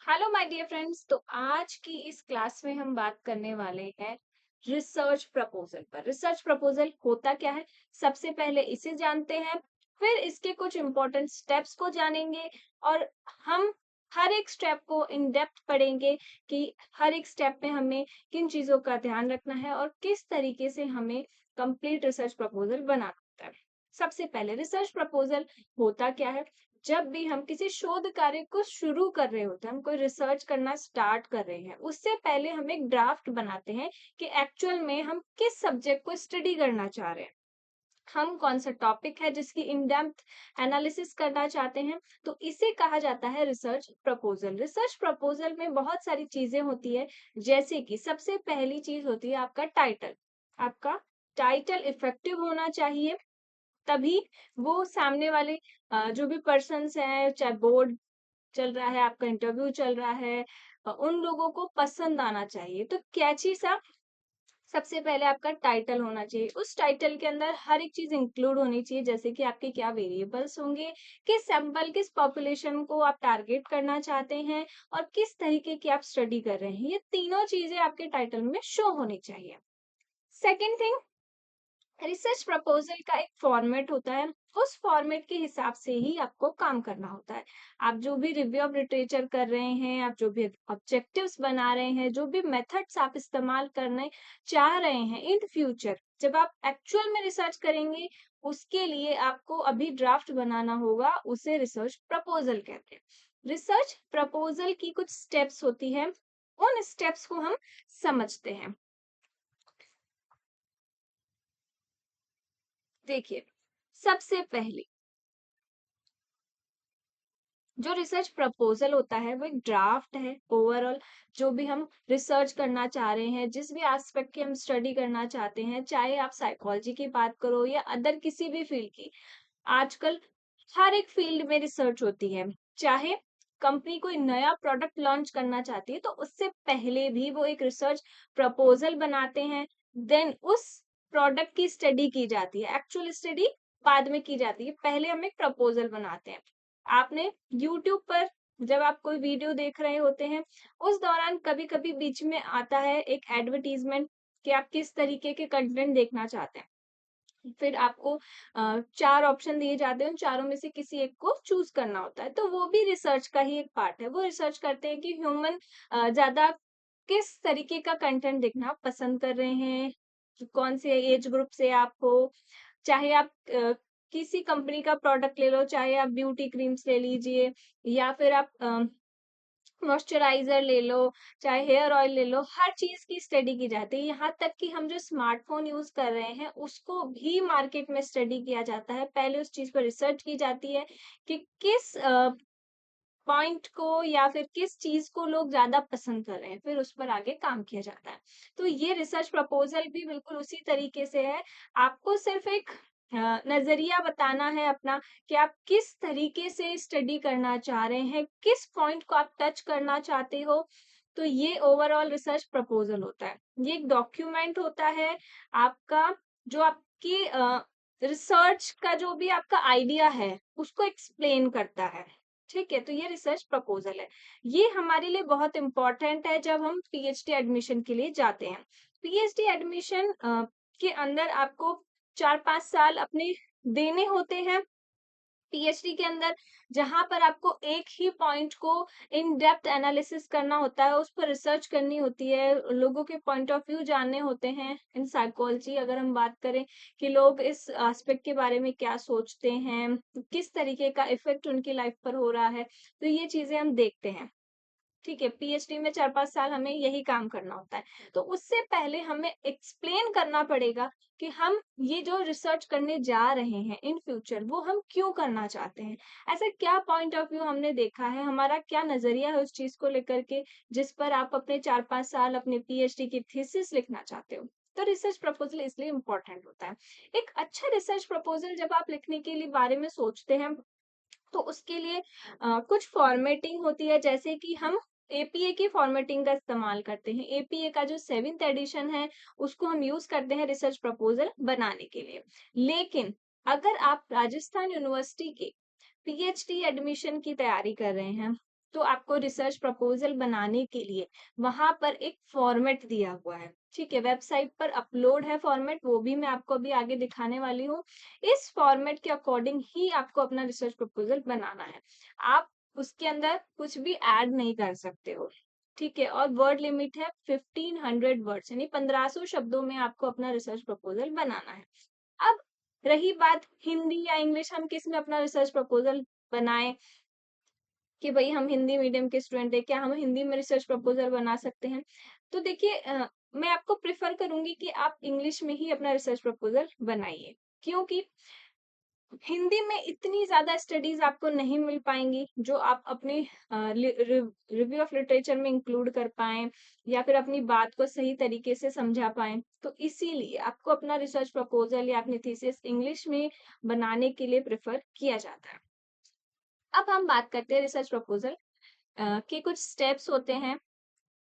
Hello my dear friends. तो आज की इस क्लास में हम बात करने वाले हैं रिसर्च प्रपोजल पर। रिसर्च प्रपोजल होता क्या है, सबसे पहले इसे जानते हैं, फिर इसके कुछ इंपॉर्टेंट स्टेप्स को जानेंगे और हम हर एक स्टेप को इन डेप्थ पढ़ेंगे कि हर एक स्टेप में हमें किन चीजों का ध्यान रखना है और किस तरीके से हमें कंप्लीट रिसर्च प्रपोजल बनाना होता है। सबसे पहले रिसर्च प्रपोजल होता क्या है, जब भी हम किसी शोध कार्य को शुरू कर रहे होते हैं, हम कोई रिसर्च करना स्टार्ट कर रहे हैं, उससे पहले हम एक ड्राफ्ट बनाते हैं कि एक्चुअल में हम किस सब्जेक्ट को स्टडी करना चाह रहे हैं, हम कौन सा टॉपिक है जिसकी इन डेप्थ एनालिसिस करना चाहते हैं। तो इसे कहा जाता है रिसर्च प्रपोजल। रिसर्च प्रपोजल में बहुत सारी चीजें होती है, जैसे कि सबसे पहली चीज होती है आपका टाइटल। आपका टाइटल इफेक्टिव होना चाहिए, तभी वो सामने वाले जो भी पर्सन्स हैं, चाहे बोर्ड चल रहा है, आपका इंटरव्यू चल रहा है, उन लोगों को पसंद आना चाहिए। तो कैची सा सबसे पहले आपका टाइटल होना चाहिए। उस टाइटल के अंदर हर एक चीज इंक्लूड होनी चाहिए, जैसे कि आपके क्या वेरिएबल्स होंगे, किस सैंपल किस पॉपुलेशन को आप टारगेट करना चाहते हैं और किस तरीके की आप स्टडी कर रहे हैं। ये तीनों चीजें आपके टाइटल में शो होनी चाहिए। सेकेंड थिंग, रिसर्च प्रपोजल का एक फॉर्मेट होता है, उस फॉर्मेट के हिसाब से ही आपको काम करना होता है। आप जो भी रिव्यू ऑफ लिटरेचर कर रहे हैं, आप जो भी ऑब्जेक्टिव्स बना रहे हैं, जो भी मेथड्स आप इस्तेमाल करने चाह रहे हैं इन फ्यूचर, जब आप एक्चुअल में रिसर्च करेंगे, उसके लिए आपको अभी ड्राफ्ट बनाना होगा, उसे रिसर्च प्रपोजल कहते हैं। रिसर्च प्रपोजल की कुछ स्टेप्स होती है, उन स्टेप्स को हम समझते हैं। देखिए, सबसे पहले जो रिसर्च प्रपोजल होता है वो एक ड्राफ्ट है। ओवरऑल जो भी हम रिसर्च करना चाह रहे हैं, जिस भी एस्पेक्ट की हम स्टडी करना चाहते हैं, चाहे आप साइकोलॉजी की बात करो या अदर किसी भी फील्ड की, आजकल हर एक फील्ड में रिसर्च होती है। चाहे कंपनी कोई नया प्रोडक्ट लॉन्च करना चाहती है, तो उससे पहले भी वो एक रिसर्च प्रपोजल बनाते हैं। देन उस प्रोडक्ट की स्टडी की जाती है, एक्चुअल स्टडी बाद में की जाती है, पहले हम एक प्रपोजल बनाते हैं। आपने यूट्यूब पर जब आप कोई वीडियो देख रहे होते हैं, उस दौरान कभी-कभी बीच में आता है एक एडवर्टाइजमेंट कि आप किस तरीके के कंटेंट देखना चाहते हैं। फिर आपको 4 ऑप्शन दिए जाते हैं, उन चारों में से किसी एक को चूज़ करना होता है। तो वो भी रिसर्च का ही एक पार्ट है। वो रिसर्च करते हैं कि ह्यूमन ज़्यादा किस तरीके का कंटेंट देखना पसंद कर रहे हैं, कौन से एज ग्रुप से आप हो, चाहे आप किसी कंपनी का प्रोडक्ट ले लो, चाहे आप ब्यूटी क्रीम्स ले लीजिए या फिर आप मॉइस्चराइज़र ले लो, चाहे हेयर ऑयल ले लो, हर चीज़ की स्टडी की जाती है। यहाँ तक कि हम जो स्मार्टफ़ोन यूज़ कर रहे हैं, उसको भी मार्केट में स्टडी किया जाता है। पहले उस चीज़ पर रिसर्च की जाती है कि किस पॉइंट को या फिर किस चीज़ को लोग ज़्यादा पसंद कर रहे हैं, फिर उस पर आगे काम किया जाता है। तो ये रिसर्च प्रपोज़ल भी बिल्कुल उसी तरीके से है। आपको सिर्फ़ एक नज़रिया बताना है अपना कि आप किस तरीके से स्टडी करना चाह रहे हैं, किस पॉइंट को आप टच करना चाहते हो। तो ये ओवरऑल रिसर्च प्रपोज़ल होता है। ये एक डॉक्यूमेंट होता है आपका, जो आपकी रिसर्च का जो भी आपका आइडिया है, उसको एक्सप्लेन करता है। ठीक है? तो ये रिसर्च प्रपोज़ल है। ये हमारे लिए बहुत इम्पोर्टेंट है जब हम पीएचडी एडमिशन के लिए जाते हैं। पीएचडी एडमिशन के अंदर आपको 4-5 साल अपने देने होते हैं। पीएचडी के अंदर जहाँ पर आपको एक ही पॉइंट को इन डेप्थ एनालिसिस करना होता है, उस पर रिसर्च करनी होती है, लोगों के पॉइंट ऑफ व्यू जानने होते हैं। इन साइकोलॉजी अगर हम बात करें कि लोग इस एस्पेक्ट के बारे में क्या सोचते हैं, किस तरीके का इफ़ेक्ट उनकी लाइफ पर हो रहा है, तो ये चीज़ें हम देखते हैं। ठीक है, पीएचडी में 4-5 साल हमें यही काम करना होता है। तो उससे पहले हमें एक्सप्लेन करना पड़ेगा कि हम ये जो रिसर्च करने जा रहे हैं इन फ्यूचर, वो हम क्यों करना चाहते हैं? ऐसा क्या पॉइंट ऑफ व्यू हमने देखा है, हमारा क्या नज़रिया है उस चीज़ को लेकर के, जिस पर आप अपने 4-5 साल अपने पीएचडी की थीसिस लिखना चाहते हो। तो रिसर्च प्रपोज़ल इसलिए इम्पोर्टेंट होता है। एक अच्छा रिसर्च प्रपोज़ल जब आप लिखने के लिए बारे में सोचते हैं, तो उसके लिए कुछ फॉर्मेटिंग होती है, जैसे कि हम एपीए की फॉर्मेटिंग का इस्तेमाल करते हैं। एपीए का जो 7th एडिशन है, उसको हम यूज़ करते हैं रिसर्च प्रपोज़ल बनाने के लिए। लेकिन अगर आप राजस्थान यूनिवर्सिटी के पीएचडी एडमिशन की तैयारी कर रहे हैं, तो आपको रिसर्च प्रपोजल बनाने के लिए वहां पर एक फॉर्मेट दिया हुआ है, ठीक है, वेबसाइट पर अपलोड है फॉर्मेट, वो भी मैं आपको अभी आगे दिखाने वाली हूँ। इस फॉर्मेट के अकॉर्डिंग ही आपको अपना रिसर्च प्रपोजल बनाना है। आप उसके अंदर कुछ भी ऐड नहीं कर सकते हो, ठीक है, और वर्ड लिमिट है 1500 वर्ड्स, यानी 1500 शब्दों में आपको अपना रिसर्च प्रपोजल बनाना है। अब रही बात हिंदी या इंग्लिश, हम किस में अपना रिसर्च प्रपोजल बनाएं, कि भाई हम हिंदी मीडियम के स्टूडेंट है, क्या हम हिंदी में रिसर्च प्रपोजल बना सकते हैं? तो देखिए मैं आपको प्रेफर करूंगी कि आप इंग्लिश में ही अपना रिसर्च प्रपोजल बनाइए, क्योंकि हिंदी में इतनी ज्यादा स्टडीज आपको नहीं मिल पाएंगी जो आप अपने रिव्यू ऑफ लिटरेचर में इंक्लूड कर पाए या फिर अपनी बात को सही तरीके से समझा पाए। तो इसीलिए आपको अपना रिसर्च प्रपोजल या अपनी थीसिस इंग्लिश में बनाने के लिए प्रेफर किया जाता है। अब हम बात करते हैं रिसर्च प्रपोजल के कुछ स्टेप्स होते हैं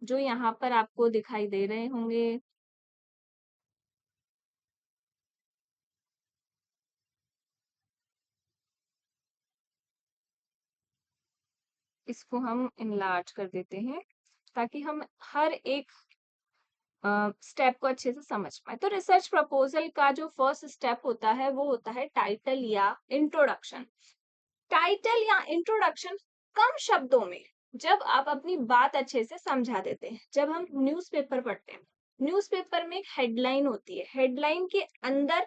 जो यहाँ पर आपको दिखाई दे रहे होंगे। इसको हम इनलार्ज कर देते हैं ताकि हम हर एक स्टेप को अच्छे से समझ पाए। तो रिसर्च प्रपोजल का जो फर्स्ट स्टेप होता है वो होता है टाइटल या इंट्रोडक्शन। टाइटल या इंट्रोडक्शन कम शब्दों में जब आप अपनी बात अच्छे से समझा देते हैं। जब हम न्यूज़पेपर पढ़ते हैं, न्यूज़पेपर में एक हेडलाइन होती है, हेडलाइन के अंदर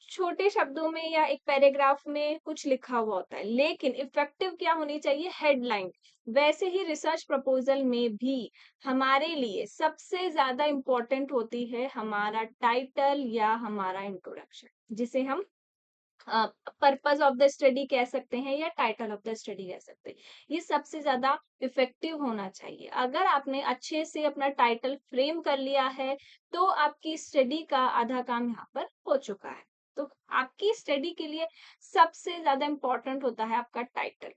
छोटे शब्दों में या एक पैराग्राफ में कुछ लिखा हुआ होता है, लेकिन इफेक्टिव क्या होनी चाहिए, हेडलाइन। वैसे ही रिसर्च प्रपोजल में भी हमारे लिए सबसे ज्यादा इम्पोर्टेंट होती है हमारा टाइटल या हमारा इंट्रोडक्शन, जिसे हम पर्पस ऑफ द स्टडी कह सकते हैं या टाइटल ऑफ द स्टडी कह सकते हैं। ये सबसे ज्यादा इफेक्टिव होना चाहिए। अगर आपने अच्छे से अपना टाइटल फ्रेम कर लिया है तो आपकी स्टडी का आधा काम यहाँ पर हो चुका है। तो आपकी स्टडी के लिए सबसे ज्यादा इम्पोर्टेंट होता है आपका टाइटल।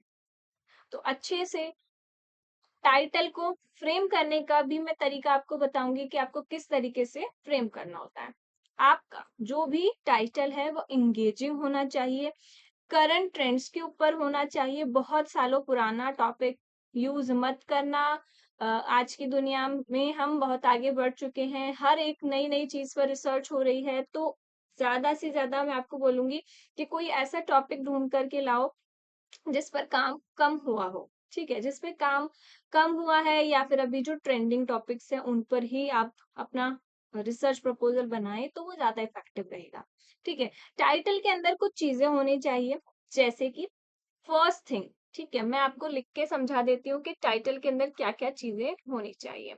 तो अच्छे से टाइटल को फ्रेम करने का भी मैं तरीका आपको बताऊंगी कि आपको किस तरीके से फ्रेम करना होता है। आपका जो भी टाइटल है वो इंगेजिंग होना चाहिए, करंट ट्रेंड्स के ऊपर होना चाहिए, बहुत सालों पुराना टॉपिक यूज मत करना। आज की दुनिया में हम बहुत आगे बढ़ चुके हैं, हर एक नई नई चीज पर रिसर्च हो रही है, तो ज्यादा से ज्यादा मैं आपको बोलूंगी कि कोई ऐसा टॉपिक ढूंढ करके लाओ जिस पर काम कम हुआ हो, ठीक है, जिस पे काम कम हुआ है या फिर अभी जो ट्रेंडिंग टॉपिक्स हैं उन पर ही आप अपना रिसर्च प्रपोजल बनाएं तो वो ज्यादा इफेक्टिव रहेगा, ठीक है। टाइटल के अंदर कुछ चीजें होनी चाहिए, जैसे कि फर्स्ट थिंग, ठीक है, मैं आपको लिख के समझा देती हूँ कि टाइटल के अंदर क्या क्या चीजें होनी चाहिए।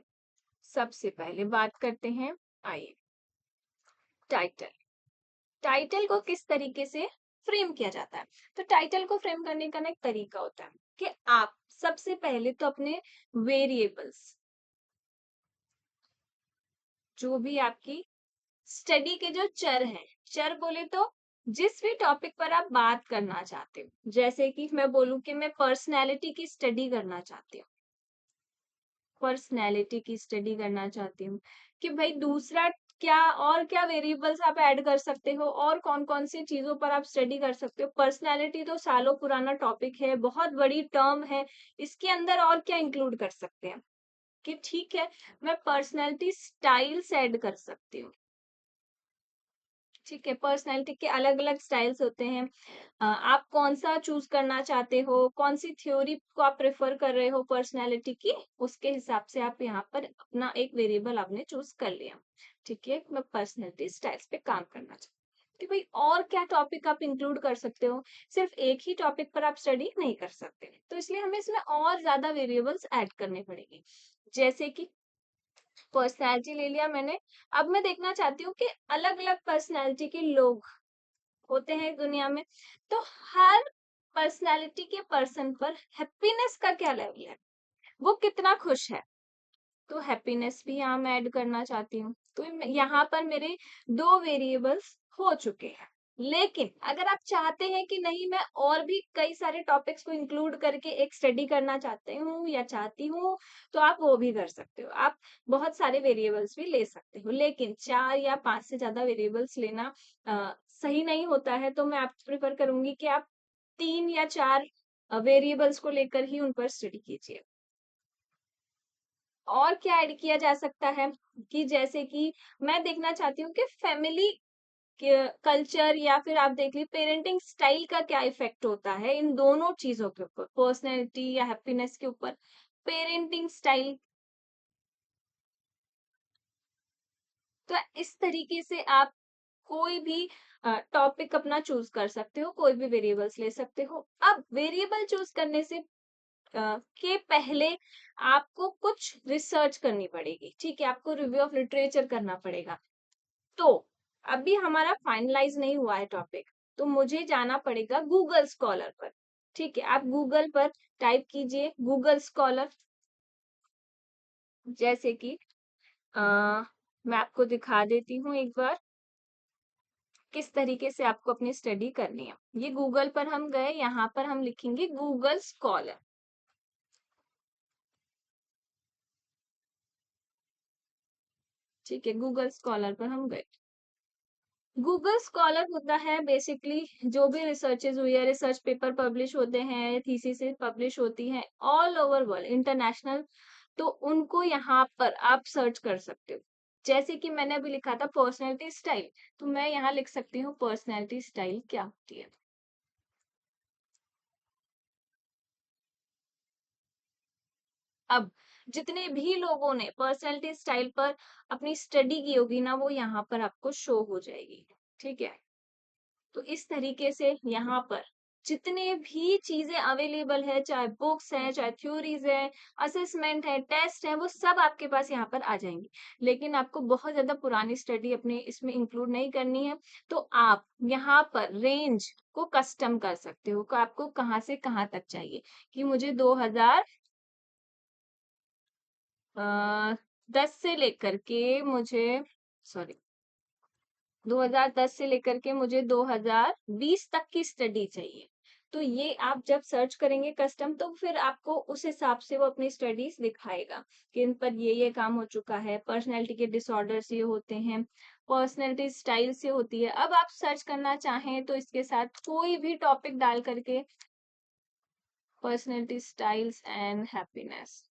सबसे पहले बात करते हैं, आइए, टाइटल। टाइटल को किस तरीके से फ्रेम किया जाता है? तो टाइटल को फ्रेम करने का ना एक तरीका होता है कि आप सबसे पहले तो अपने वेरिएबल्स, जो भी आपकी स्टडी के जो चर हैं, चर बोले तो जिस भी टॉपिक पर आप बात करना चाहते हो, जैसे कि मैं बोलूं कि मैं पर्सनैलिटी की स्टडी करना चाहती हूँ, पर्सनैलिटी की स्टडी करना चाहती हूँ, कि भाई दूसरा क्या और क्या वेरिएबल्स आप ऐड कर सकते हो और कौन कौन सी चीजों पर आप स्टडी कर सकते हो। पर्सनैलिटी तो सालों पुराना टॉपिक है, बहुत बड़ी टर्म है, इसके अंदर और क्या इंक्लूड कर सकते हैं, कि ठीक है, मैं पर्सनैलिटी स्टाइल्स ऐड कर सकती हूँ, ठीक है, पर्सनैलिटी के अलग अलग स्टाइल्स होते हैं। आप कौन सा चूज करना चाहते हो, कौन सी थ्योरी को आप प्रेफर कर रहे हो पर्सनैलिटी की, उसके हिसाब से आप यहाँ पर अपना एक वेरिएबल आपने चूज कर लिया, ठीक है। मैं पर्सनैलिटी स्टाइल्स पे काम करना चाहती हूँ कि भाई और क्या टॉपिक आप इंक्लूड कर सकते हो, सिर्फ एक ही टॉपिक पर आप स्टडी नहीं कर सकते, तो इसलिए हमें इसमें और ज्यादा वेरिएबल्स ऐड करने पड़ेंगे। जैसे कि पर्सनैलिटी ले लिया मैंने, अब मैं देखना चाहती हूँ कि अलग अलग पर्सनैलिटी के लोग होते हैं दुनिया में, तो हर पर्सनैलिटी के पर्सन पर हैप्पीनेस का क्या लेवल है, वो कितना खुश है, तो हैप्पीनेस भी यहाँ मैं ऐड करना चाहती हूँ। तो यहाँ पर मेरे दो वेरिएबल्स हो चुके हैं। लेकिन अगर आप चाहते हैं कि नहीं, मैं और भी कई सारे टॉपिक्स को इंक्लूड करके एक स्टडी करना चाहते हूँ या चाहती हूँ, तो आप वो भी कर सकते हो, आप बहुत सारे वेरिएबल्स भी ले सकते हो, लेकिन 4 या 5 से ज्यादा वेरिएबल्स लेना सही नहीं होता है। तो मैं आपको प्रेफर करूंगी कि आप 3 या 4 वेरिएबल्स को लेकर ही उन पर स्टडी कीजिए। और क्या ऐड किया जा सकता है कि जैसे कि मैं देखना चाहती हूँ कि फैमिली कल्चर या फिर आप देख लीजिए पेरेंटिंग स्टाइल का क्या इफेक्ट होता है इन दोनों चीजों के ऊपर, पर्सनैलिटी या हैप्पीनेस के ऊपर। पेरेंटिंग स्टाइल, तो इस तरीके से आप कोई भी टॉपिक अपना चूज कर सकते हो, कोई भी वेरिएबल्स ले सकते हो। अब वेरिएबल चूज करने से के पहले आपको कुछ रिसर्च करनी पड़ेगी, ठीक है, आपको रिव्यू ऑफ लिटरेचर करना पड़ेगा। तो अभी हमारा फाइनलाइज नहीं हुआ है टॉपिक, तो मुझे जाना पड़ेगा गूगल स्कॉलर पर। ठीक है, आप गूगल पर टाइप कीजिए गूगल स्कॉलर। जैसे कि अ, मैं आपको दिखा देती हूँ एक बार किस तरीके से आपको अपनी स्टडी करनी है। ये गूगल पर हम गए, यहाँ पर हम लिखेंगे गूगल स्कॉलर। ठीक है, गूगल स्कॉलर पर हम गए। गूगल स्कॉलर होता है बेसिकली जो भी रिसर्चेज हुई है, रिसर्च पेपर पब्लिश होते हैं, थीसिस पब्लिश होती हैं ऑल ओवर वर्ल्ड, इंटरनेशनल, तो उनको यहाँ पर आप सर्च कर सकते हो। जैसे कि मैंने अभी लिखा था पर्सनैलिटी स्टाइल, तो मैं यहाँ लिख सकती हूँ पर्सनैलिटी स्टाइल क्या होती है। अब जितने भी लोगों ने पर्सनैलिटी स्टाइल पर अपनी स्टडी की होगी ना, वो यहाँ पर आपको शो हो जाएगी। ठीक है, तो इस तरीके से यहाँ पर जितने भी चीजें अवेलेबल है, चाहे बुक्स है, चाहे थ्योरीज है, असेसमेंट है, टेस्ट है, वो सब आपके पास यहाँ पर आ जाएंगी। लेकिन आपको बहुत ज्यादा पुरानी स्टडी अपने इसमें इंक्लूड नहीं करनी है, तो आप यहाँ पर रेंज को कस्टम कर सकते हो कि आपको कहाँ से कहाँ तक चाहिए। कि मुझे 2010 से लेकर के मुझे, सॉरी, 2010 से लेकर के मुझे 2020 तक की स्टडी चाहिए। तो ये आप जब सर्च करेंगे कस्टम, तो फिर आपको उस हिसाब से वो अपनी स्टडीज दिखाएगा कि इन पर ये काम हो चुका है, पर्सनैलिटी के डिसऑर्डर्स ये होते हैं, पर्सनैलिटी स्टाइल से होती है। अब आप सर्च करना चाहें तो इसके साथ कोई भी टॉपिक डाल करके पर्सनैलिटी स्टाइल्स एंड हैप्पीनेस,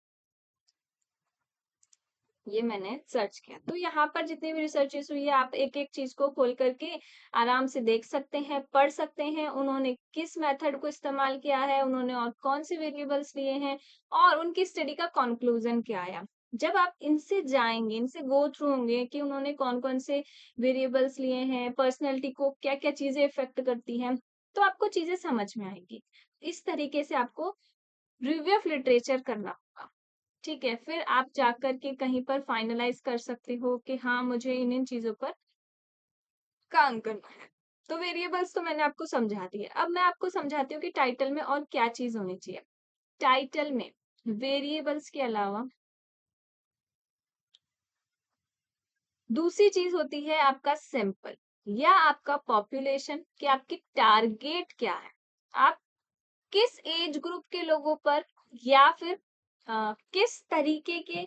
ये मैंने सर्च किया, तो यहाँ पर जितनी भी रिसर्चेस हुई है आप एक एक चीज को खोल करके आराम से देख सकते हैं, पढ़ सकते हैं उन्होंने किस मेथड को इस्तेमाल किया है, उन्होंने और कौन से वेरिएबल्स लिए हैं, और उनकी स्टडी का कंक्लूजन क्या आया। जब आप इनसे जाएंगे, इनसे गो थ्रू होंगे कि उन्होंने कौन कौन से वेरिएबल्स लिए हैं, पर्सनैलिटी को क्या क्या चीजें इफेक्ट करती हैं, तो आपको चीजें समझ में आएंगी। इस तरीके से आपको रिव्यू ऑफ लिटरेचर करना होगा। ठीक है, फिर आप जाकर के कहीं पर फाइनलाइज कर सकते हो कि हाँ मुझे इन चीजों पर काम करना है। तो वेरिएबल्स तो मैंने आपको समझा दिए, अब मैं आपको समझाती हूँ कि टाइटल में और क्या चीज होनी चाहिए। टाइटल में वेरिएबल्स के अलावा दूसरी चीज होती है आपका सैंपल या आपका पॉपुलेशन, कि आपकी टारगेट क्या है, आप किस एज ग्रुप के लोगों पर या फिर किस तरीके के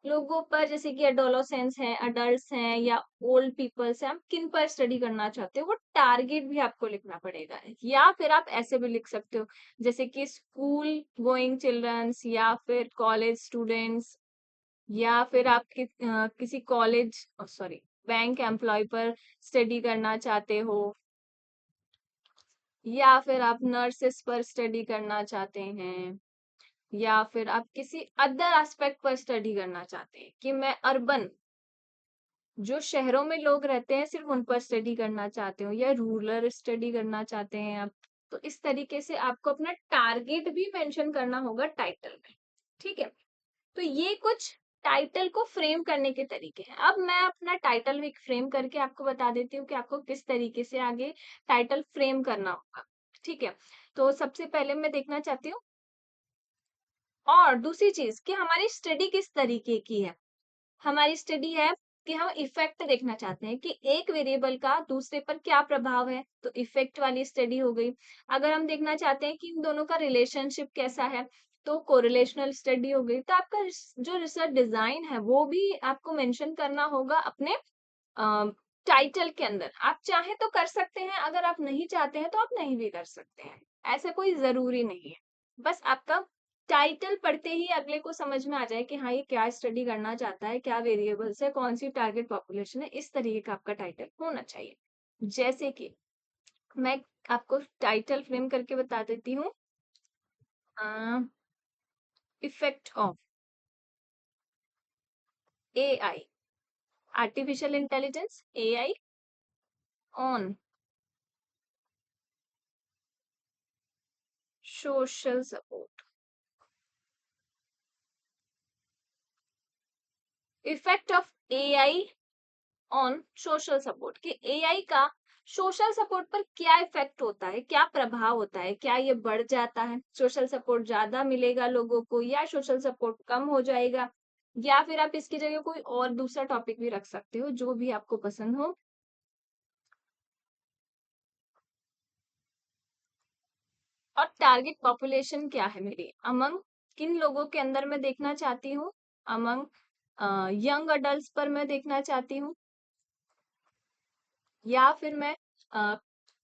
लोगों पर, जैसे कि एडोलोसेंस हैं, अडल्ट्स हैं या ओल्ड पीपल्स हैं, आप किन पर स्टडी करना चाहते हो, वो टारगेट भी आपको लिखना पड़ेगा। या फिर आप ऐसे भी लिख सकते हो जैसे कि स्कूल गोइंग चिल्ड्रंस या फिर कॉलेज स्टूडेंट्स, या फिर आप किसी कॉलेज, सॉरी, बैंक एम्प्लॉय पर स्टडी करना चाहते हो, या फिर आप नर्सेस पर स्टडी करना चाहते हैं, या फिर आप किसी अदर एस्पेक्ट पर स्टडी करना चाहते हैं कि मैं अर्बन, जो शहरों में लोग रहते हैं सिर्फ उन पर स्टडी करना चाहते हो, या रूरल स्टडी करना चाहते हैं आप। तो इस तरीके से आपको अपना टारगेट भी मेंशन करना होगा टाइटल में। ठीक है, तो ये कुछ टाइटल को फ्रेम करने के तरीके हैं। अब मैं अपना टाइटल भी फ्रेम करके आपको बता देती हूँ कि आपको किस तरीके से आगे टाइटल फ्रेम करना होगा। ठीक है, तो सबसे पहले मैं देखना चाहती हूँ, और दूसरी चीज कि हमारी स्टडी किस तरीके की है। हमारी स्टडी है कि हम इफेक्ट देखना चाहते हैं कि एक वेरिएबल का दूसरे पर क्या प्रभाव है, तो इफेक्ट वाली स्टडी हो गई। अगर हम देखना चाहते हैं कि इन दोनों का रिलेशनशिप कैसा है, तो कोरिलेशनल स्टडी हो गई। तो आपका जो रिसर्च डिजाइन है वो भी आपको मेंशन करना होगा अपने टाइटल के अंदर। आप चाहें तो कर सकते हैं, अगर आप नहीं चाहते हैं तो आप नहीं भी कर सकते हैं। ऐसा कोई ज़रूरी नहीं है। बस आपका टाइटल पढ़ते ही अगले को समझ में आ जाए कि हाँ, ये क्या स्टडी करना चाहता है, क्या वेरिएबल्स है, कौन-सी टारगेट पॉपुलेशन है, इस तरीके का आपका टाइटल होना चाहिए। जैसे कि मैं आपको टाइटल फ्रेम करके बता देती हूँ। Uh, effect of AI, artificial intelligence, AI on social support. Effect of AI on social support, कि एआई का सोशल सपोर्ट पर क्या इफेक्ट होता है, क्या प्रभाव होता है, क्या ये बढ़ जाता है, सोशल सपोर्ट ज्यादा मिलेगा लोगों को या सोशल सपोर्ट कम हो जाएगा, या फिर आप इसकी जगह कोई और दूसरा टॉपिक भी रख सकते हो जो भी आपको पसंद हो। और टारगेट पॉपुलेशन क्या है मेरी, अमंग किन लोगों के अंदर मैं देखना चाहती हूँ, अमंग यंग अडल्ट पर मैं देखना चाहती हूँ, या फिर मैं अ,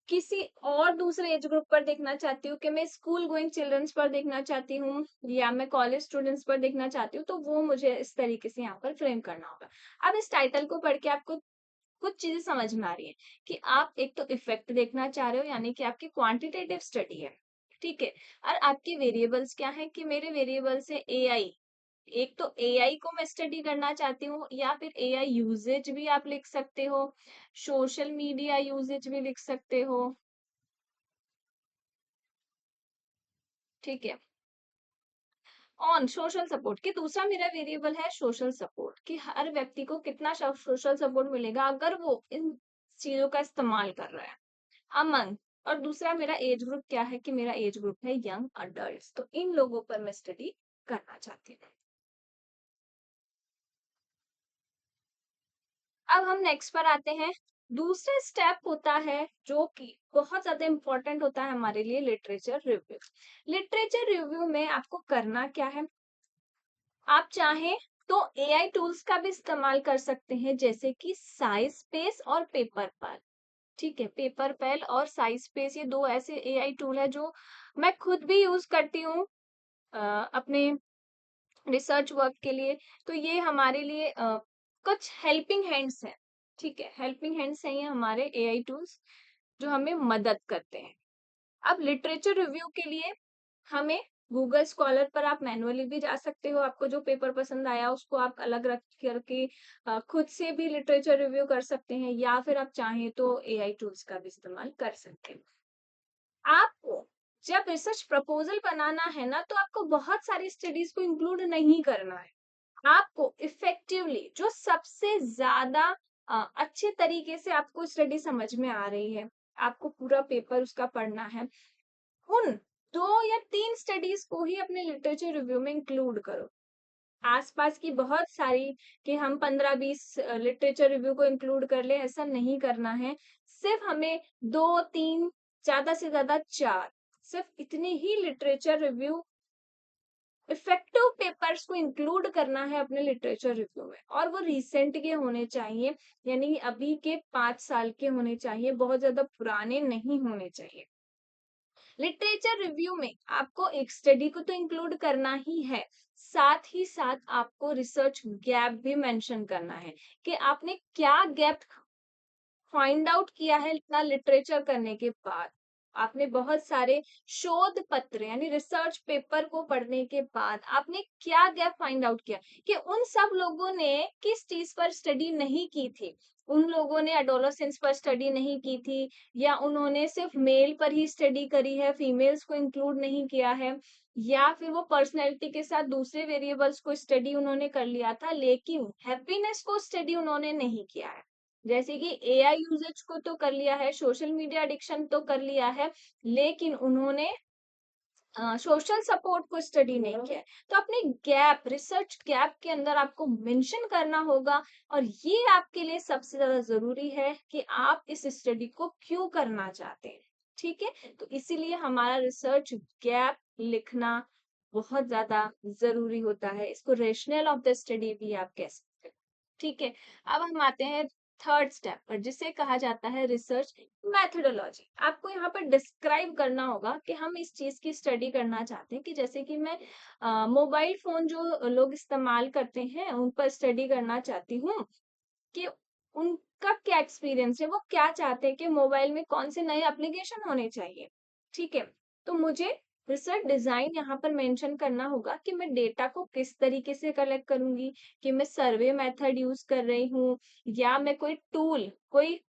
किसी और दूसरे एज ग्रुप पर देखना चाहती हूँ, कि मैं स्कूल गोइंग चिल्ड्रंस पर देखना चाहती हूँ या मैं कॉलेज स्टूडेंट्स पर देखना चाहती हूँ, तो वो मुझे इस तरीके से यहाँ पर फ्रेम करना होगा। अब इस टाइटल को पढ़ के आपको कुछ चीजें समझ में आ रही है कि आप एक तो इफेक्ट देखना चाह रहे हो, यानी कि आपकी क्वांटिटेटिव स्टडी है, ठीक है। और आपके वेरिएबल्स क्या है, कि मेरे वेरिएबल्स है एआई, एक तो एआई को मैं स्टडी करना चाहती हूँ, या फिर एआई यूजेज भी आप लिख सकते हो, सोशल मीडिया यूजेज भी लिख सकते हो, ठीक है। ऑन सोशल सपोर्ट, कि दूसरा मेरा वेरिएबल है सोशल सपोर्ट, कि हर व्यक्ति को कितना सोशल सपोर्ट मिलेगा अगर वो इन चीजों का इस्तेमाल कर रहा है, अमन। और दूसरा मेरा एज ग्रुप क्या है, कि मेरा एज ग्रुप है यंग अडल्ट, तो इन लोगों पर मैं स्टडी करना चाहती हूँ। अब हम नेक्स्ट पर आते हैं। दूसरा स्टेप होता है जो कि बहुत ज्यादा इंपॉर्टेंट होता है हमारे लिए, लिटरेचर रिव्यू। लिटरेचर रिव्यू में आपको करना क्या है, आप चाहें तो एआई टूल्स का भी इस्तेमाल कर सकते हैं, जैसे कि साइज स्पेस और पेपर पर, ठीक है। पेपर पेल और साइज स्पेस, ये दो ऐसे एआई टूल है जो मैं खुद भी यूज करती हूँ अपने रिसर्च वर्क के लिए। तो ये हमारे लिए कुछ हेल्पिंग हैंड्स हैं, ठीक है। हेल्पिंग हैंड्स हैं ये हमारे एआई टूल्स जो हमें मदद करते हैं। अब लिटरेचर रिव्यू के लिए हमें गूगल स्कॉलर पर आप मैनुअली भी जा सकते हो, आपको जो पेपर पसंद आया उसको आप अलग रख करके खुद से भी लिटरेचर रिव्यू कर सकते हैं, या फिर आप चाहें तो एआई टूल्स का भी इस्तेमाल कर सकते हैं। आपको जब रिसर्च प्रपोजल बनाना है ना, तो आपको बहुत सारी स्टडीज को इंक्लूड नहीं करना है। आपको इफेक्टिवली जो सबसे ज्यादा अच्छे तरीके से आपको स्टडी समझ में आ रही है, आपको पूरा पेपर उसका पढ़ना है, उन 2 या 3 स्टडीज को ही अपने लिटरेचर रिव्यू में इंक्लूड करो। आसपास की बहुत सारी कि हम 15-20 लिटरेचर रिव्यू को इंक्लूड कर ले, ऐसा नहीं करना है। सिर्फ हमें 2-3, ज्यादा से ज्यादा 4, सिर्फ इतने ही लिटरेचर रिव्यू इफेक्टिव पेपर्स को इंक्लूड करना है अपने लिटरेचर रिव्यू में, और वो रिसेंट के होने चाहिए, यानी अभी के 5 साल के होने चाहिए, बहुत ज्यादा पुराने नहीं होने चाहिए। लिटरेचर रिव्यू में आपको एक स्टडी को तो इंक्लूड करना ही है, साथ ही साथ आपको रिसर्च गैप भी मेंशन करना है, कि आपने क्या गैप फाइंड आउट किया है इतना लिटरेचर करने के बाद। आपने बहुत सारे शोध पत्र यानी रिसर्च पेपर को पढ़ने के बाद आपने क्या गैप फाइंड आउट किया, कि उन सब लोगों ने किस चीज पर स्टडी नहीं की थी। उन लोगों ने एडोलसेंस पर स्टडी नहीं की थी, या उन्होंने सिर्फ मेल पर ही स्टडी करी है, फीमेल्स को इंक्लूड नहीं किया है, या फिर वो पर्सनैलिटी के साथ दूसरे वेरिएबल्स को स्टडी उन्होंने कर लिया था, लेकिन हैप्पीनेस को स्टडी उन्होंने नहीं किया है। जैसे कि एआई यूजेज को तो कर लिया है, सोशल मीडिया एडिक्शन तो कर लिया है, लेकिन उन्होंने सोशल सपोर्ट को स्टडी नहीं किया है। तो अपने गैप, रिसर्च गैप के अंदर आपको मेंशन करना होगा, और ये आपके लिए सबसे ज्यादा जरूरी है कि आप इस स्टडी को क्यों करना चाहते हैं, ठीक है। तो इसीलिए हमारा रिसर्च गैप लिखना बहुत ज्यादा जरूरी होता है, इसको रेशनल ऑफ द स्टडी भी आप कह सकते हो, ठीक है। अब हम आते हैं थर्ड स्टेप पर, जिसे कहा जाता है रिसर्च मैथडोलॉजी। आपको यहाँ पर डिस्क्राइब करना होगा कि हम इस चीज की स्टडी करना चाहते हैं, कि जैसे कि मैं मोबाइल फोन जो लोग इस्तेमाल करते हैं उन पर स्टडी करना चाहती हूँ, कि उनका क्या एक्सपीरियंस है, वो क्या चाहते हैं कि मोबाइल में कौन से नए एप्लीकेशन होने चाहिए। ठीक है, तो मुझे रिसर्च डिजाइन यहाँ पर मेंशन करना होगा कि मैं डेटा को किस तरीके से कलेक्ट करूंगी, कि मैं सर्वे मेथड यूज कर रही हूँ, या मैं कोई टूल, कोई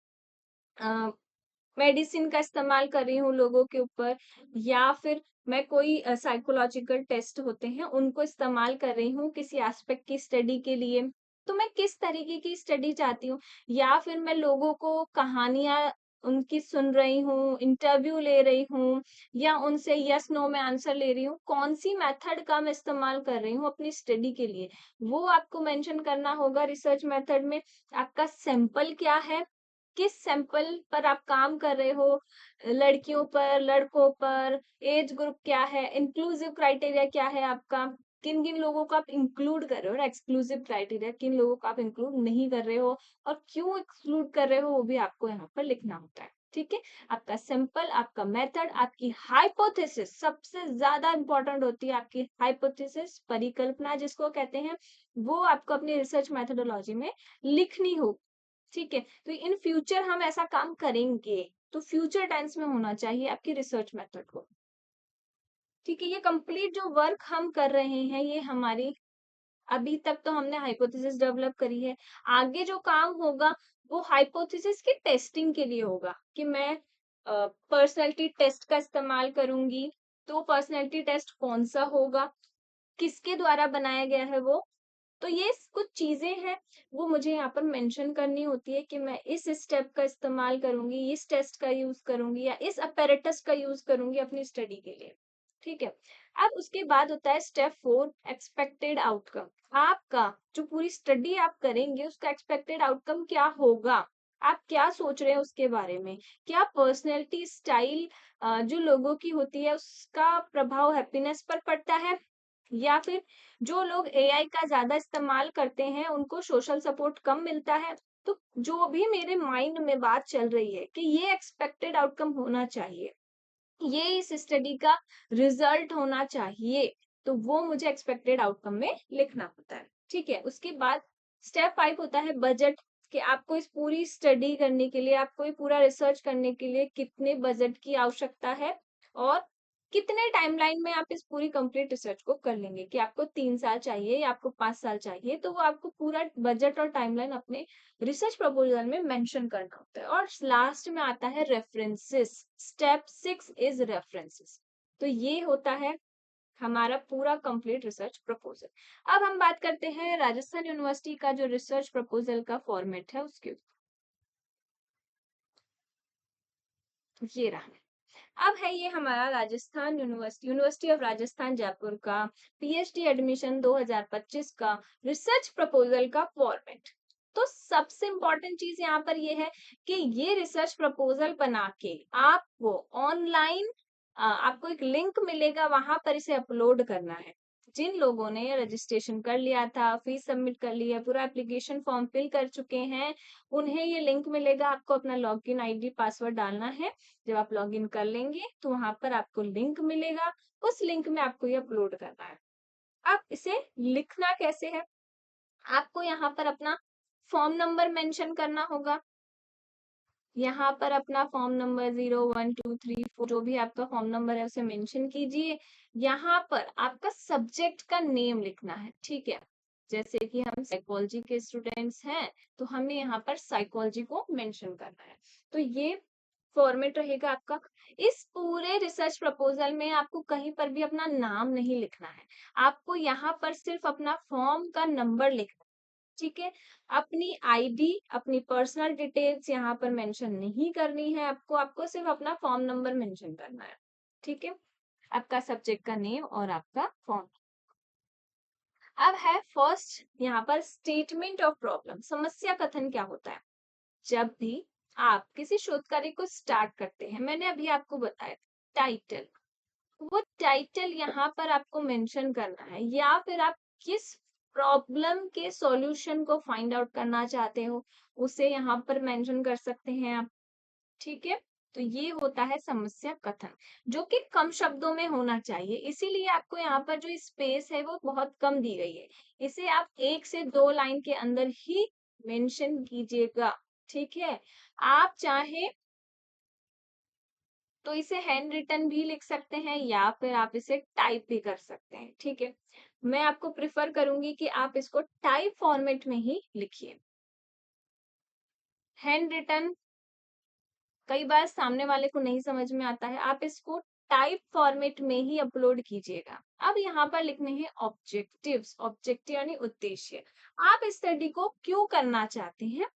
मेडिसिन का इस्तेमाल कर रही हूँ लोगों के ऊपर, या फिर मैं कोई साइकोलॉजिकल टेस्ट होते हैं उनको इस्तेमाल कर रही हूँ किसी एस्पेक्ट की स्टडी के लिए। तो मैं किस तरीके की स्टडी चाहती हूँ, या फिर मैं लोगों को कहानियां उनकी सुन रही हूँ, इंटरव्यू ले रही हूँ, या उनसे यस नो में आंसर ले रही हूँ, कौन सी मेथड का मैं इस्तेमाल कर रही हूँ अपनी स्टडी के लिए, वो आपको मेंशन करना होगा रिसर्च मेथड में। आपका सैंपल क्या है, किस सैंपल पर आप काम कर रहे हो, लड़कियों पर, लड़कों पर, एज ग्रुप क्या है, इंक्लूसिव क्राइटेरिया क्या है आपका, किन किन लोगों को आप इंक्लूड कर रहे हो, एक्सक्लूसिव क्राइटेरिया किन लोगों को आप इंक्लूड नहीं कर रहे हो, और क्यों एक्सक्लूड कर रहे हो वो भी आपको यहाँ पर लिखना होता है। ठीक है, आपका सिंपल, आपका मेथड, आपकी हाइपोथेसिस, सबसे ज्यादा इंपॉर्टेंट होती है आपकी हाइपोथेसिस, परिकल्पना जिसको कहते हैं, वो आपको अपनी रिसर्च मेथोडोलॉजी में लिखनी होगी। ठीक है, तो इन फ्यूचर हम ऐसा काम करेंगे, तो फ्यूचर टेंस में होना चाहिए आपकी रिसर्च मेथड को। ठीक है, ये कंप्लीट जो वर्क हम कर रहे हैं, ये हमारी अभी तक तो हमने हाइपोथेसिस डेवलप करी है। आगे जो काम होगा वो हाइपोथेसिस की टेस्टिंग के लिए होगा, कि मैं पर्सनैलिटी टेस्ट का इस्तेमाल करूंगी। तो पर्सनैलिटी टेस्ट कौन सा होगा, किसके द्वारा बनाया गया है वो, तो ये कुछ चीजें हैं, वो मुझे यहाँ पर मेंशन करनी होती है कि मैं इस स्टेप का इस्तेमाल करूंगी, इस टेस्ट का यूज करूंगी, या इस अपैरेटस का यूज करूंगी अपनी स्टडी के लिए। ठीक है, अब उसके बाद होता है स्टेप 4, एक्सपेक्टेड आउटकम। आपका जो पूरी स्टडी आप करेंगे उसका एक्सपेक्टेड आउटकम क्या होगा, आप क्या सोच रहे हैं उसके बारे में, क्या पर्सनैलिटी स्टाइल जो लोगों की होती है उसका प्रभाव हैप्पीनेस पर पड़ता है, या फिर जो लोग एआई का ज्यादा इस्तेमाल करते हैं उनको सोशल सपोर्ट कम मिलता है। तो जो भी मेरे माइंड में बात चल रही है कि ये एक्सपेक्टेड आउटकम होना चाहिए, ये इस स्टडी का रिजल्ट होना चाहिए, तो वो मुझे एक्सपेक्टेड आउटकम में लिखना होता है। ठीक है, उसके बाद स्टेप 5 होता है बजट, कि आपको इस पूरी स्टडी करने के लिए, आपको ये पूरा रिसर्च करने के लिए कितने बजट की आवश्यकता है, और कितने टाइमलाइन में आप इस पूरी कंप्लीट रिसर्च को कर लेंगे, कि आपको 3 साल चाहिए या आपको 5 साल चाहिए, तो वो आपको पूरा बजट और टाइमलाइन अपने रिसर्च प्रपोजल में मेंशन करना होता है। और लास्ट में आता है रेफरेंसेस, स्टेप 6 इज रेफरेंसेस। तो ये होता है हमारा पूरा कंप्लीट रिसर्च प्रपोजल। अब हम बात करते हैं राजस्थान यूनिवर्सिटी का जो रिसर्च प्रपोजल का फॉर्मेट है उसके ये रहा। अब है ये हमारा Rajasthan university, university of Rajasthan Jaipur का पीएचडी एडमिशन 2025 का रिसर्च प्रपोजल का फॉर्मेट। तो सबसे इंपॉर्टेंट चीज यहाँ पर ये है कि ये रिसर्च प्रपोजल बना के आपको ऑनलाइन आपको एक लिंक मिलेगा, वहां पर इसे अपलोड करना है। जिन लोगों ने रजिस्ट्रेशन कर लिया था, फीस सबमिट कर ली है, पूरा एप्लीकेशन फॉर्म फिल कर चुके हैं, उन्हें ये लिंक मिलेगा, आपको अपना लॉगिन आईडी पासवर्ड डालना है। जब आप लॉगिन कर लेंगे तो वहां पर आपको लिंक मिलेगा, उस लिंक में आपको ये अपलोड करना है। अब इसे लिखना कैसे है, आपको यहाँ पर अपना फॉर्म नंबर मेंशन करना होगा। यहाँ पर अपना फॉर्म नंबर 0 1 2 3 4 जो भी आपका फॉर्म नंबर है उसे मेंशन कीजिए। यहाँ पर आपका सब्जेक्ट का नेम लिखना है। ठीक है, जैसे कि हम साइकोलॉजी के स्टूडेंट्स हैं तो हमें यहाँ पर साइकोलॉजी को मेंशन करना है। तो ये फॉर्मेट रहेगा आपका। इस पूरे रिसर्च प्रपोजल में आपको कहीं पर भी अपना नाम नहीं लिखना है, आपको यहाँ पर सिर्फ अपना फॉर्म का नंबर लिखना है। ठीक है, अपनी आईडी, अपनी पर्सनल डिटेल्स यहाँ पर मेंशन नहीं करनी है आपको, आपको सिर्फ अपना फॉर्म नंबर मेंशन करना है। ठीक है, आपका सब्जेक्ट का नेम और आपका फॉर्म। अब है फर्स्ट यहाँ पर स्टेटमेंट ऑफ प्रॉब्लम, समस्या कथन क्या होता है। जब भी आप किसी शोध कार्य को स्टार्ट करते हैं, मैंने अभी आपको बताया टाइटल, वो टाइटल यहाँ पर आपको मेंशन करना है, या फिर आप किस प्रॉब्लम के सॉल्यूशन को फाइंड आउट करना चाहते हो, उसे यहाँ पर मेंशन कर सकते हैं आप। ठीक है, तो ये होता है समस्या कथन, जो कि कम शब्दों में होना चाहिए, इसीलिए आपको यहाँ पर जो स्पेस है वो बहुत कम दी गई है। इसे आप 1 से 2 लाइन के अंदर ही मेंशन कीजिएगा। ठीक है, आप चाहे तो इसे हैंड रिटन भी लिख सकते हैं या फिर आप इसे टाइप भी कर सकते हैं। ठीक है, मैं आपको प्रिफर करूंगी कि आप इसको टाइप फॉर्मेट में ही लिखिए। हैंड रिटन कई बार सामने वाले को नहीं समझ में आता है, आप इसको टाइप फॉर्मेट में ही अपलोड कीजिएगा। अब यहाँ पर लिखने हैं ऑब्जेक्टिव्स, ऑब्जेक्टिव यानी उद्देश्य। आप इस स्टडी को क्यों करना चाहते हैं,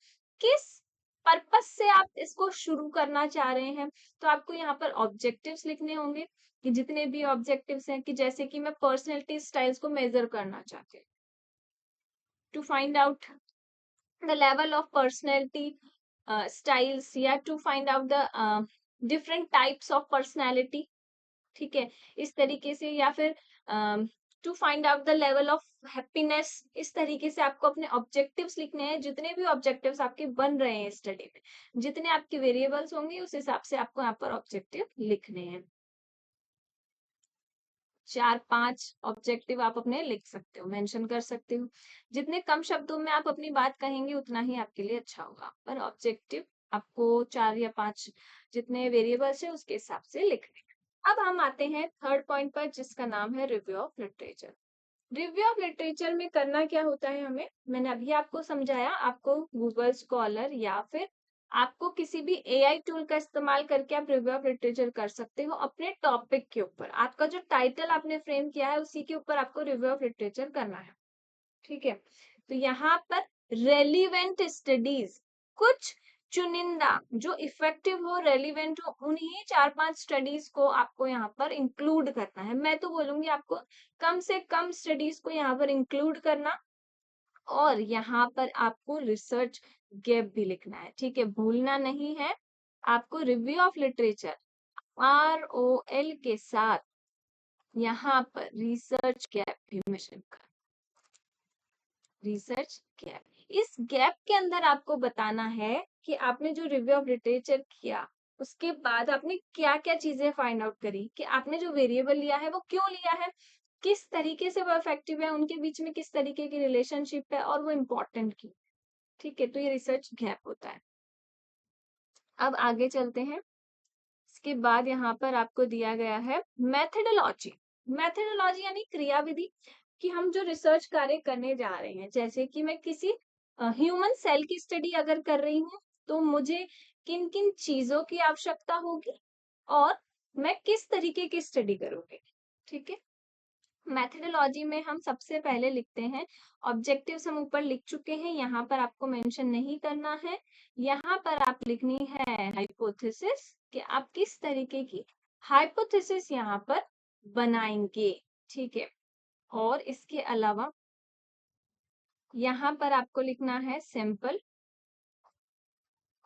किस पर्पस से आप इसको शुरू करना चाह रहे हैं, तो आपको यहाँ पर ऑब्जेक्टिव्स लिखने होंगे कि जितने भी ऑब्जेक्टिव्स हैं, कि जैसे कि मैं पर्सनैलिटी स्टाइल्स को मेजर करना चाहती हूँ, to find out the level of personality styles, या to find out the different types of personality. ठीक है, इस तरीके से, या फिर to find out the level of happiness. इस तरीके से आपको अपने ऑब्जेक्टिव्स लिखने हैं। जितने भी ऑब्जेक्टिव्स आपके बन रहे हैं स्टडी में, जितने आपके वेरिएबल्स होंगे, उस हिसाब से आपको यहाँ पर ऑब्जेक्टिव लिखने हैं। 4-5 ऑब्जेक्टिव आप अपने लिख सकते हो, मेंशन कर सकते हो। जितने कम शब्दों में आप अपनी बात कहेंगे, उतना ही आपके लिए अच्छा होगा, पर ऑब्जेक्टिव आपको 4 या 5 जितने वेरिएबल्स है उसके हिसाब से लिखने हैं। अब हम आते हैं थर्ड पॉइंट पर, जिसका नाम है review of literature. Review of literature में करना क्या होता है हमें, मैंने अभी आपको समझाया। आपको गूगल स्कॉलर या फिर आपको किसी भी एआई टूल का इस्तेमाल करके आप रिव्यू ऑफ लिटरेचर कर सकते हो अपने टॉपिक के ऊपर। आपका जो टाइटल आपने फ्रेम किया है, उसी के ऊपर आपको रिव्यू ऑफ लिटरेचर करना है। ठीक है, तो यहाँ पर रेलिवेंट स्टडीज, कुछ चुनिंदा जो इफेक्टिव हो, रेलिवेंट हो, उन्हीं 4-5 स्टडीज को आपको यहाँ पर इंक्लूड करना है। मैं तो बोलूंगी आपको कम से कम स्टडीज को यहाँ पर इंक्लूड करना, और यहाँ पर आपको रिसर्च गैप भी लिखना है। ठीक है, भूलना नहीं है, आपको रिव्यू ऑफ लिटरेचर ROL के साथ यहाँ पर रिसर्च गैप भी मेंशन कर, रिसर्च गैप। इस गैप के अंदर आपको बताना है कि आपने जो रिव्यू ऑफ लिटरेचर किया, उसके बाद आपने क्या क्या चीजें फाइंड आउट करी, कि आपने जो वेरिएबल लिया है वो क्यों लिया है, किस तरीके से वो इफेक्टिव है, उनके बीच में किस तरीके की रिलेशनशिप है, और वो इम्पोर्टेंट क्यों। ठीक है, तो ये रिसर्च गैप होता है। अब आगे चलते हैं। इसके बाद यहाँ पर आपको दिया गया है मेथडोलॉजी। मेथडोलॉजी यानी क्रियाविधि, कि हम जो रिसर्च कार्य करने जा रहे हैं, जैसे कि मैं किसी ह्यूमन सेल की स्टडी अगर कर रही हूँ, तो मुझे किन किन चीजों की आवश्यकता होगी और मैं किस तरीके की स्टडी करूंगी। ठीक है, मेथडोलॉजी में हम सबसे पहले लिखते हैं ऑब्जेक्टिव्स, हम ऊपर लिख चुके हैं, यहाँ पर आपको मेंशन नहीं करना है। यहाँ पर आप लिखनी है हाइपोथेसिस, कि आप किस तरीके की हाइपोथेसिस यहाँ पर बनाएंगे। ठीक है, और इसके अलावा यहाँ पर आपको लिखना है simple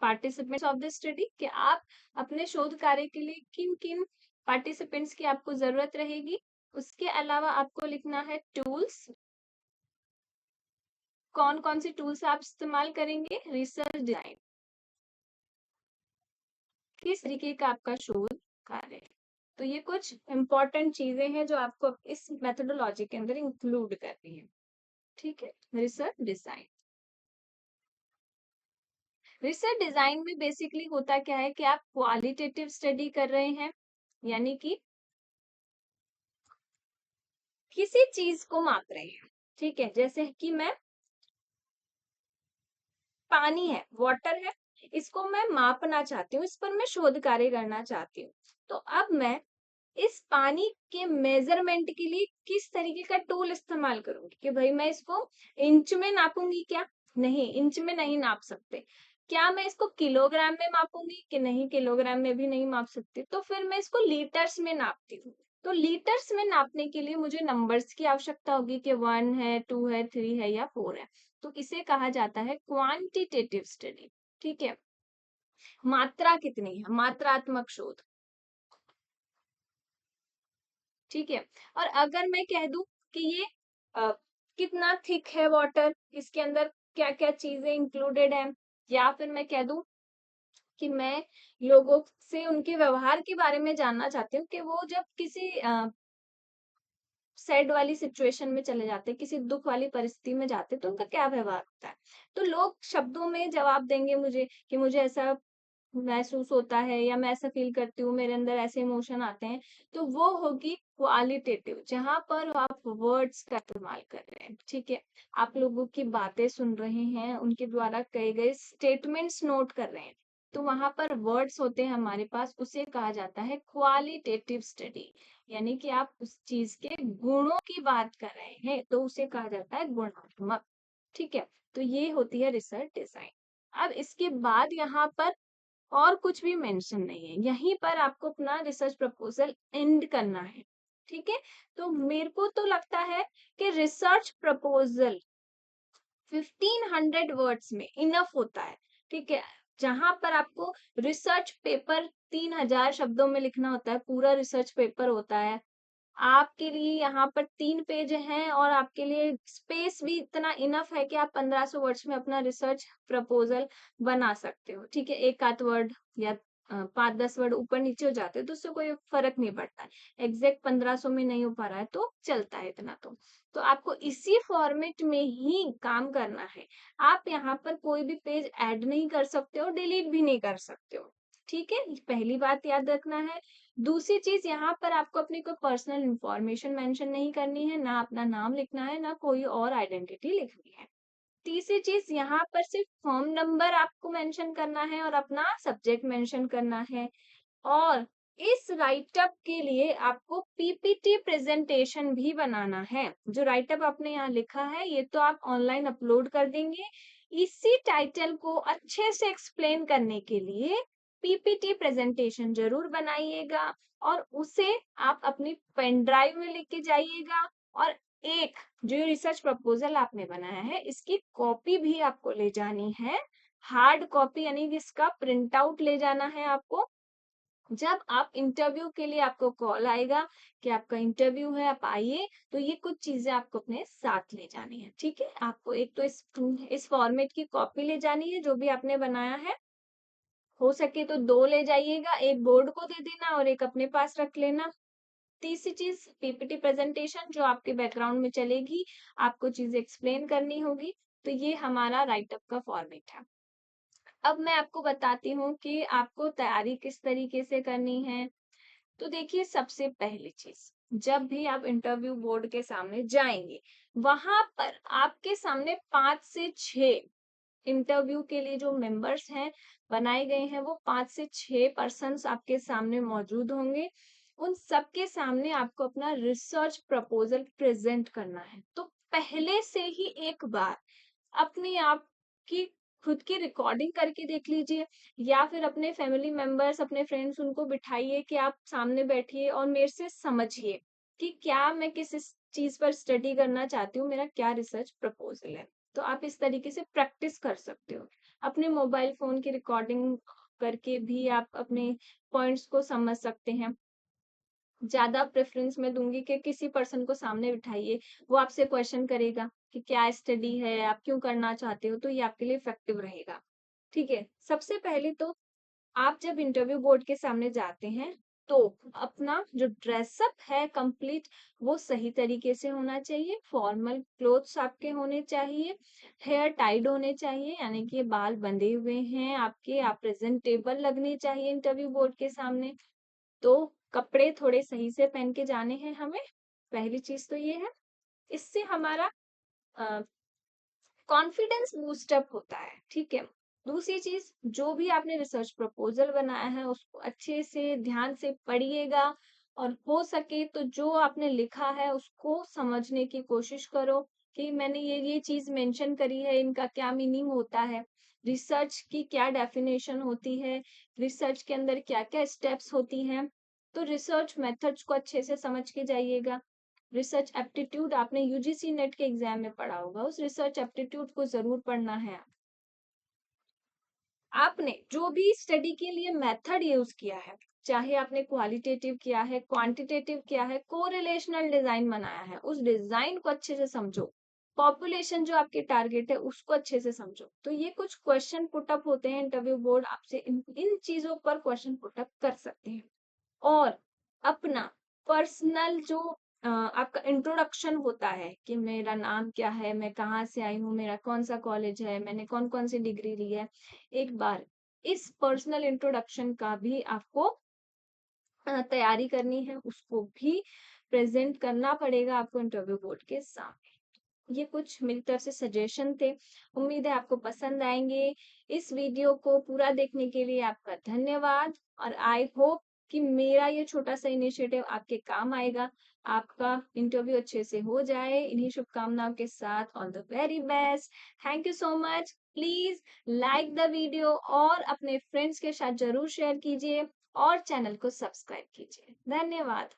participants of the study, कि आप अपने शोध कार्य के लिए किन किन पार्टिसिपेंट्स की आपको जरूरत रहेगी। उसके अलावा आपको लिखना है टूल्स, कौन कौन सी टूल्स आप इस्तेमाल करेंगे। रिसर्च डिजाइन, किस तरीके का आपका शोध कार्य है। तो ये कुछ इंपॉर्टेंट चीजें हैं जो आपको इस मेथोडोलॉजी के अंदर इंक्लूड करनी है। ठीक है, रिसर्च डिजाइन। रिसर्च डिजाइन में बेसिकली होता क्या है कि आप क्वालिटेटिव स्टडी कर रहे हैं, यानी कि किसी चीज को माप रहे हैं। ठीक है, जैसे कि मैं पानी है, वाटर है, इसको मैं मापना चाहती हूँ, इस पर मैं शोध कार्य करना चाहती हूँ। तो अब मैं इस पानी के मेजरमेंट के लिए किस तरीके का टूल इस्तेमाल करूंगी, कि भाई मैं इसको इंच में नापूंगी क्या, नहीं, इंच में नहीं नाप सकते। क्या मैं इसको किलोग्राम में मापूंगी, कि नहीं, किलोग्राम में भी नहीं माप सकते। तो फिर मैं इसको लीटर्स में नापती हूँ। तो लीटर्स में नापने के लिए मुझे नंबर्स की आवश्यकता होगी, कि 1 है, 2 है, 3 है या 4 है। तो इसे कहा जाता है क्वांटिटेटिव स्टडी। ठीक है, मात्रा कितनी है, मात्रात्मक शोध। ठीक है, और अगर मैं कह दूं कि ये कितना थिक है वाटर, इसके अंदर क्या-क्या चीज़ें इंक्लूडेड हैं, या फिर मैं कह दूँ कि मैं लोगों से उनके व्यवहार के बारे में जानना चाहती हूँ कि वो जब किसी सैड वाली सिचुएशन में चले जाते हैं, किसी दुःख वाली परिस्थिति में जाते हैं, तो उनका क्या व्यवहार होता है। तो लोग शब्दों में जवाब देंगे मुझे कि मुझे ऐसा महसूस होता है या मैं ऐसा फ़ील करती हूँ, मेरे अंदर ऐसे इमोशन आते हैं, तो वो होगी क्वालिटेटिव, जहाँ पर आप वर्ड्स का इस्तेमाल कर रहे हैं, ठीक है? आप लोगों की बातें सुन रहे हैं, उनके द्वारा कहे गए स्टेटमेंट्स नोट कर रहे हैं, तो वहाँ पर वर्ड्स होते हैं हमारे पास, उसे कहा जाता है क्वालिटेटिव स्टडी। यानी कि आप उस चीज़ के गुणों की बात कर रहे हैं, तो उसे कहा जाता है गुणात्मक, ठीक है? तो ये होती है रिसर्च डिज़ाइन। अब इसके बाद यहाँ पर और कुछ भी मेंशन नहीं है। यहीं पर आपको अपना रिसर्च प्रपोज़ल एंड करना है, ठीक है? तो मेरे को तो लगता है कि रिसर्च प्रपोज़ल 1500 वर्ड्स में इनफ होता है, ठीक है? जहाँ पर आपको रिसर्च पेपर 3000 शब्दों में लिखना होता है, पूरा रिसर्च पेपर होता है। आपके लिए यहाँ पर 3 पेज हैं और आपके लिए स्पेस भी इतना इनफ है कि आप 1500 वर्ड्स में अपना रिसर्च प्रपोज़ल बना सकते हो, ठीक है? 1 आध वर्ड या 5-10 वर्ड ऊपर-नीचे हो जाते हैं, तो उससे कोई फ़र्क नहीं पड़ता है। एग्ज़ैक्ट 1500 में नहीं हो पा रहा है, तो चलता है इतना तो। तो आपको इसी फ़ॉर्मेट में ही काम करना है। आप यहाँ पर कोई भी पेज ऐड नहीं कर सकते हो, डिलीट भी नहीं कर सकते हो, ठीक है? पहली बात याद रखना है। दूसरी चीज़ यहाँ पर आपको अपनी कोई पर्सनल इन्फॉर्मेशन मेंशन नहीं करनी है, ना अपना नाम लिखना है, ना कोई और आइडेंटिटी लिखनी है। तीसरी चीज़ यहाँ पर सिर्फ फॉर्म नंबर आपको मेंशन करना है और अपना सब्जेक्ट मेंशन करना है। और इस राइटअप के लिए आपको पीपीटी प्रेजेंटेशन भी बनाना है। जो राइटअप आपने यहाँ लिखा है, ये तो आप ऑनलाइन अपलोड कर देंगे। इसी टाइटल को अच्छे से एक्सप्लेन करने के लिए पीपीटी प्रेजेंटेशन ज़रूर बनाइएगा और उसे आप अपनी पेन ड्राइव में लेके जाइएगा और एक जो रिसर्च प्रपोज़ल आपने बनाया है, इसकी कॉपी भी आपको ले जानी है। हार्ड कॉपी यानी कि इसका प्रिंट आउट ले जाना है आपको। जब आप इंटरव्यू के लिए आपको कॉल आएगा कि आपका इंटरव्यू है, आप आइए, तो ये कुछ चीज़ें आपको अपने साथ ले जानी है, ठीक है? आपको एक तो इस फॉर्मेट की कॉपी ले जानी है, जो भी आपने बनाया है। हो सके तो 2 ले जाइएगा, 1 बोर्ड को दे देना और 1 अपने पास रख लेना। तीसरी चीज़ पीपीटी प्रेज़ेंटेशन जो आपके बैकग्राउंड में चलेगी, आपको चीज़ें एक्सप्लेन करनी होगी, तो ये हमारा राइटअप का फॉर्मेट है। अब मैं आपको बताती हूँ कि आपको तैयारी किस तरीके से करनी है। तो देखिए सबसे पहली चीज, जब भी आप इंटरव्यू बोर्ड के सामने जाएंगे, वहां पर आपके सामने 5 से 6 इंटरव्यू के लिए जो मेंबर्स हैं बनाए गए हैं, वो 5 से 6 पर्सन्स आपके सामने मौजूद होंगे। उन सबके सामने आपको अपना रिसर्च प्रपोजल प्रेजेंट करना है। तो पहले से ही एक बार अपने आप की खुद की रिकॉर्डिंग करके देख लीजिए, या फिर अपने फैमिली मेंबर्स, अपने फ्रेंड्स उनको बिठाइए कि आप सामने बैठिए और मेरे से समझिए कि क्या मैं किस इस चीज़ पर स्टडी करना चाहती हूँ, मेरा क्या रिसर्च प्रपोज़ल है। तो आप इस तरीके से प्रैक्टिस कर सकते हो। अपने मोबाइल फ़ोन की रिकॉर्डिंग करके भी आप अपने पॉइंट्स को समझ सकते हैं। ज़्यादा प्रेफ़रेंस मैं दूँगी कि किसी पर्सन को सामने बिठाइए, वो आपसे क्वेश्चन करेगा कि क्या स्टडी है, आप क्यों करना चाहते हो, तो ये आपके लिए इफ़ेक्टिव रहेगा। ठीक है? सबसे पहले तो आप जब इंटरव्यू बोर्ड के सामने जाते हैं, तो अपना जो ड्रेसअप है कंप्लीट, वो सही तरीके से होना चाहिए। फॉर्मल क्लोथ्स आपके होने चाहिए, हेयर टाइड होने चाहिए, यानी कि बाल बंधे हुए हैं आपके, आप प्रेज़ेंटेबल लगने चाहिए इंटरव्यू बोर्ड के सामने। तो कपड़े थोड़े सही से पहन के जाने हैं हमें, पहली चीज़ तो ये है। इससे हमारा अ, कॉन्फिडेंस बूस्ट अप होता है, ठीक है? दूसरी चीज़, जो भी आपने रिसर्च प्रपोज़ल बनाया है, उसको अच्छे से ध्यान से पढ़िएगा और हो सके तो जो आपने लिखा है, उसको समझने की कोशिश करो कि मैंने ये चीज़ मेंशन करी है, इनका क्या मीनिंग होता है, रिसर्च की क्या डेफिनेशन होती है, रिसर्च के अंदर क्या-क्या स्टेप्स होती हैं। तो रिसर्च मेथड्स को अच्छे से समझ के जाइएगा। रिसर्च एप्टीट्यूड आपने यूजीसी नेट के एग्जाम में पढ़ा होगा, उस रिसर्च एप्टीट्यूड को जरूर पढ़ना है। आपने जो भी स्टडी के लिए मेथड यूज किया है, चाहे आपने क्वालिटेटिव किया है, क्वांटिटेटिव किया है, कोरिलेशनल डिजाइन बनाया है, उस डिजाइन को अच्छे से समझो। पॉपुलेशन जो आपके टारगेट है उसको अच्छे से समझो। तो ये कुछ क्वेश्चन पुट अप होते हैं, इंटरव्यू बोर्ड आपसे इन इन चीज़ों पर क्वेश्चन पुट अप कर सकते हैं। और अपना पर्सनल जो आपका इंट्रोडक्शन होता है कि मेरा नाम क्या है, मैं कहाँ से आई हूँ, मेरा कौन-सा कॉलेज है, मैंने कौन-कौन सी डिग्री ली है। एक बार इस पर्सनल इंट्रोडक्शन का भी आपको तैयारी करनी है, उसको भी प्रेज़ेंट करना पड़ेगा आपको इंटरव्यू बोर्ड के सामने। ये कुछ मेरी तरफ से सजेशन थे। उम्मीद है आपको पसंद आएँगे। इस वीडियो को पूरा देखने के लिए आपका धन्यवाद और आई होप कि मेरा ये छोटा-सा इनिशिएटिव आपके काम आएगा। आपका इंटरव्यू अच्छे से हो जाए। इन्हीं शुभकामनाओं के साथ all the very best. Thank you so much. Please like the video और अपने फ्रेंड्स के साथ ज़रूर शेयर कीजिए और चैनल को सब्सक्राइब कीजिए। धन्यवाद।